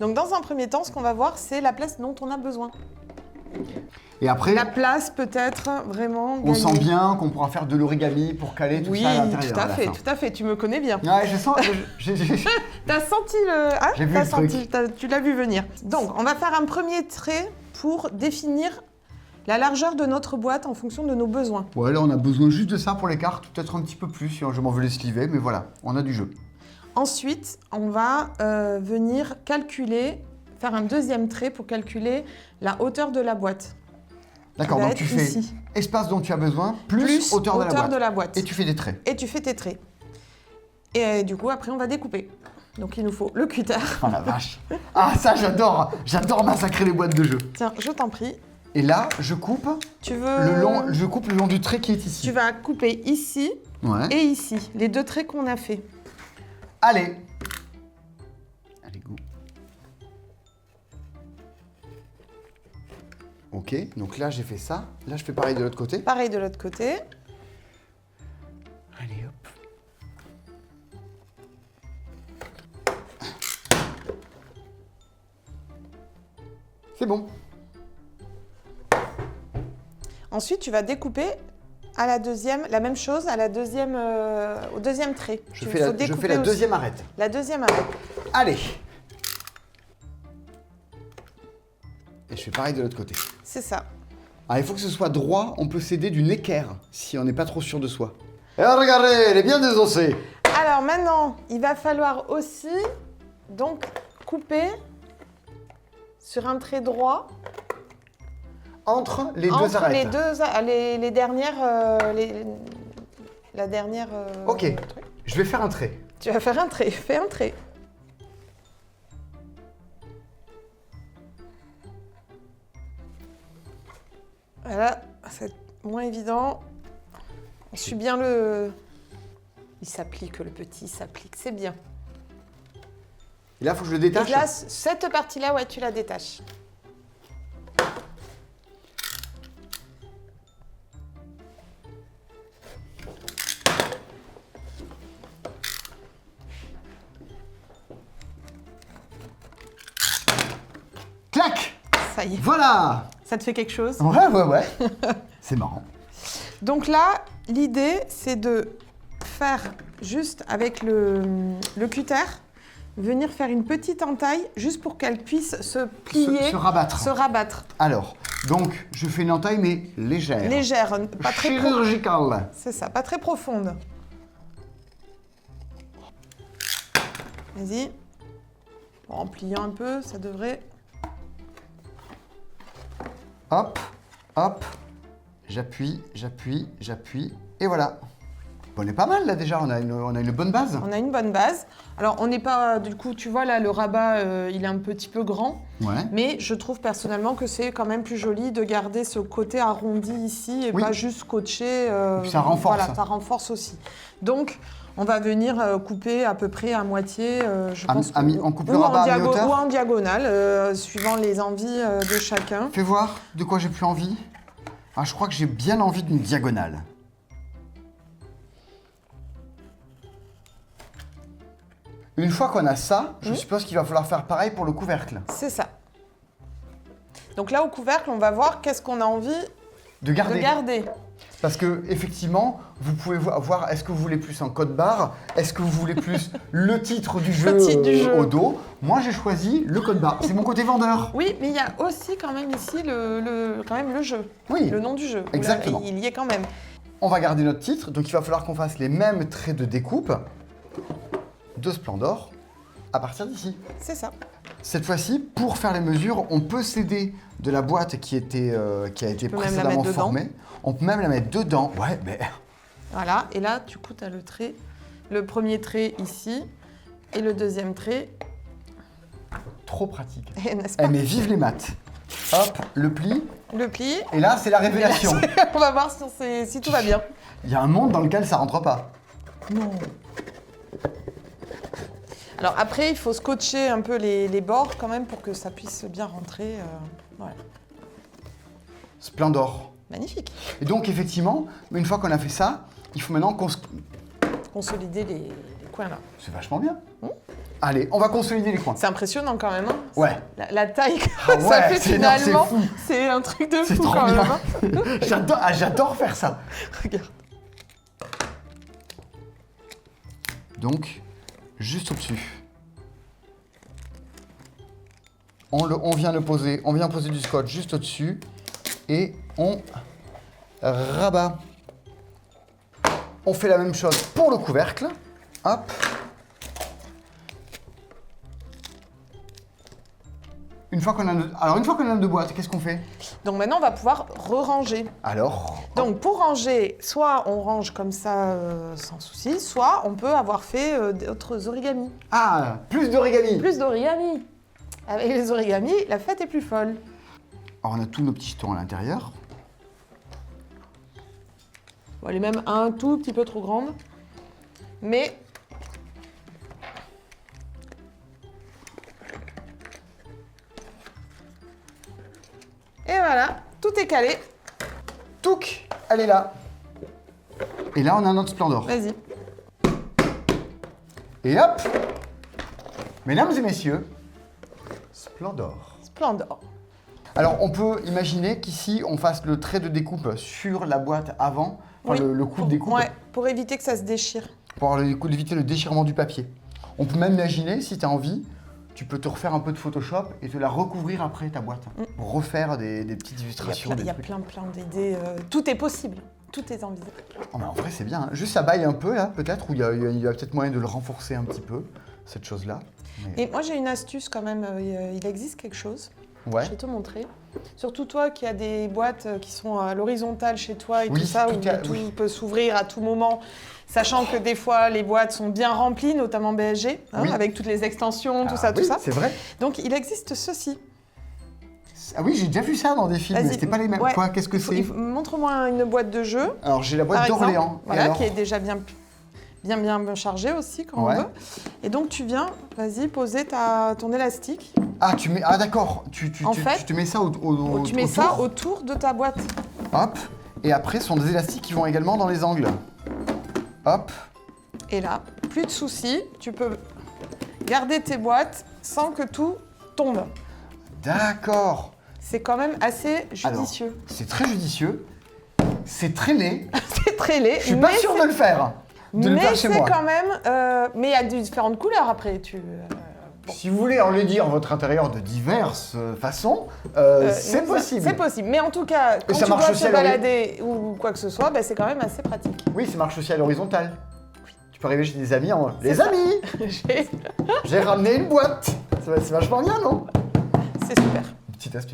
Donc dans un premier temps, ce qu'on va voir, c'est la place dont on a besoin. Et après, La place peut-être vraiment on gagnée. sent bien qu'on pourra faire de l'origami pour caler tout ça à l'intérieur. tout à à la fait, fin. tout à fait. Tu me connais bien. Ouais, je sens. T'as senti le... Hein, J'ai vu t'as le truc. senti, tu l'as vu venir. Donc, on va faire un premier trait pour définir la largeur de notre boîte en fonction de nos besoins. Ouais, là, on a besoin juste de ça pour les cartes, peut-être un petit peu plus si je m'en veux les sliver, mais voilà, on a du jeu. Ensuite, on va venir calculer, faire un deuxième trait pour calculer la hauteur de la boîte. D'accord, va donc être tu fais ici. espace dont tu as besoin, plus hauteur de la boîte. Et tu fais des traits. Et tu fais tes traits. Et du coup, après, on va découper. Donc, il nous faut le cutter. Oh la vache. Ah, ça, j'adore. J'adore massacrer les boîtes de jeu. Tiens, je t'en prie. Et là, je coupe Tu veux... je coupe le long du trait qui est ici. Tu vas couper ici Ouais. et ici, les deux traits qu'on a fait. Allez. Allez, go. Ok, donc là, j'ai fait ça. Là, je fais pareil de l'autre côté. Pareil de l'autre côté. Allez, hop. C'est bon. Ensuite, tu vas découper à la deuxième, la même chose à la deuxième, au deuxième trait. Je fais la deuxième arête. La deuxième arête. Allez. Et je fais pareil de l'autre côté. C'est ça. Ah, il faut que ce soit droit, on peut s'aider d'une équerre si on n'est pas trop sûr de soi. Et regardez, elle est bien désossée. Alors maintenant, il va falloir aussi donc couper sur un trait droit Entre les deux entre arêtes. les dernières, la dernière. Ok, truc. je vais faire un trait. Tu vas faire un trait. Fais un trait. Voilà, c'est moins évident. On suit bien le... Il s'applique, le petit s'applique, c'est bien. Et là, il faut que je le Et détache. là, cette partie-là, ouais, tu la détaches. Clac. Ça y est. Voilà. Ça te fait quelque chose? Ouais. C'est marrant. Donc là, l'idée, c'est de faire juste avec le cutter, venir faire une petite entaille juste pour qu'elle puisse se plier, Se rabattre. se rabattre. Alors, donc, je fais une entaille, mais légère. Légère, pas très chirurgicale. C'est ça, pas très profonde. Vas-y. Bon, en pliant un peu, ça devrait... Hop, hop. J'appuie, j'appuie, j'appuie. Et voilà. Bon, on est pas mal là déjà, on a une bonne base. On a une bonne base. Alors, on n'est pas... Du coup, tu vois là, le rabat, il est un petit peu grand. Ouais. Mais je trouve personnellement que c'est quand même plus joli de garder ce côté arrondi ici et Oui. pas juste scotché. Puis ça renforce. Voilà, ça renforce aussi. Donc, on va venir couper à peu près à moitié, je pense. On coupe le rabat à mi-hauteur. Ou en diagonale, suivant les envies de chacun. Fais voir de quoi j'ai plus envie. Ah, je crois que j'ai bien envie d'une diagonale. Une fois qu'on a ça, je suppose qu'il va falloir faire pareil pour le couvercle. C'est ça. Donc là, au couvercle, on va voir qu'est-ce qu'on a envie De garder. de garder. Parce que effectivement, vous pouvez voir, est-ce que vous voulez plus un code barre? Est-ce que vous voulez plus le titre du jeu, titre du jeu. Au dos? Moi, j'ai choisi le code barre. C'est mon côté vendeur. Oui, mais il y a aussi quand même ici quand même le jeu. Oui. Le nom du jeu. Exactement. Il y est quand même. On va garder notre titre, donc il va falloir qu'on fasse les mêmes traits de découpe de Splendor à partir d'ici. C'est ça. Cette fois-ci, pour faire les mesures, on peut s'aider de la boîte qui a été peux même la précédemment mettre dedans. formée. On peut même la mettre dedans. Ouais, mais Voilà, et là, du coup, tu as le trait, le premier trait ici, et le deuxième trait, trop pratique. n'est-ce Eh, pas? mais vive les maths. Hop, le pli. Le pli. Et là, c'est la révélation. On va voir si tout va bien. Il y a un monde dans lequel ça rentre pas. Non. Alors après, il faut scotcher un peu les bords quand même pour que ça puisse bien rentrer. Voilà. Splendor. Magnifique. Et donc, effectivement, une fois qu'on a fait ça, il faut maintenant Consolider les coin là. C'est vachement bien. Allez, on va consolider les coins. C'est impressionnant quand même. Hein. Ouais. La taille que Ah ça ouais, fait c'est énorme, finalement, c'est fou. c'est un truc de C'est fou trop quand bien. même. Hein. J'adore faire ça. Regarde. Donc, juste au-dessus. On vient poser du scotch juste au-dessus et on rabat. On fait la même chose pour le couvercle. Hop. Une fois qu'on a nos deux boîtes, qu'est-ce qu'on fait? Donc maintenant, on va pouvoir re-ranger. Alors, Donc pour ranger, soit on range comme ça sans souci, soit on peut avoir fait d'autres origamis. ah, plus d'origami. Plus d'origamis. Avec les origamis, la fête est plus folle. Alors, on a tous nos petits jetons à l'intérieur. Bon, elle est même un tout petit peu trop grande. Mais et voilà, tout est calé. Touc, elle est là. Et là, on a notre Splendor. Vas-y. Et hop, mesdames et messieurs, Splendor. Splendor. Alors, on peut imaginer qu'ici, on fasse le trait de découpe sur la boîte avant, enfin, Oui. le coup de découpe, Ouais, pour éviter que ça se déchire. pour éviter le déchirement du papier. On peut même imaginer, si tu as envie, tu peux te refaire un peu de Photoshop et te la recouvrir après ta boîte, pour refaire des petites illustrations. Il y a des trucs. plein d'idées. Tout est possible. Tout est envisageable. Oh, mais en vrai, c'est bien. Hein. Juste, ça baille un peu, là, peut-être, où il y a peut-être moyen de le renforcer un petit peu, cette chose-là. Mais- Et moi, j'ai une astuce quand même. Il existe quelque chose. Ouais. Je vais te montrer. Surtout toi qui as des boîtes qui sont à l'horizontale chez toi et Oui, tout ça, où tout à- tout oui. peut s'ouvrir à tout moment. Sachant que des fois, les boîtes sont bien remplies, notamment BSG, hein, Oui. avec toutes les extensions, tout Ah ça, oui, tout ça. c'est vrai. Donc, il existe ceci. Ah oui, j'ai déjà vu ça dans des films, mais Vas-y. c'était pas les mêmes. Ouais. Quoi, qu'est-ce que c'est? Montre-moi une boîte de jeu. Alors, j'ai la boîte Par exemple, d'Orléans. Et voilà, alors qui est déjà bien chargée aussi, quand Ouais. on veut. Et donc, tu viens, vas-y, poser ton élastique. Ah, ah d'accord, En fait, tu te mets ça Tu mets ça autour de ta boîte. Hop, et après, ce sont des élastiques qui vont également dans les angles. Hop, Et là, plus de soucis, tu peux garder tes boîtes sans que tout tombe. d'accord. C'est quand même assez Alors, judicieux. c'est très judicieux, c'est très laid. C'est très laid. Je suis pas sûr de le faire, Mais chez c'est moi. quand même... mais il y a différentes couleurs après. Si vous voulez enlaidir votre intérieur de diverses façons, c'est possible. C'est possible. Mais en tout cas, quand ça tu marche dois aussi te à l'ori- balader ou quoi que ce soit, c'est quand même assez pratique. Oui, ça marche aussi à l'horizontale. Tu peux arriver chez des amis en... Les ça. amis, J'ai- j'ai ramené une boîte. C'est vachement bien, non? C'est super. Petite astuce.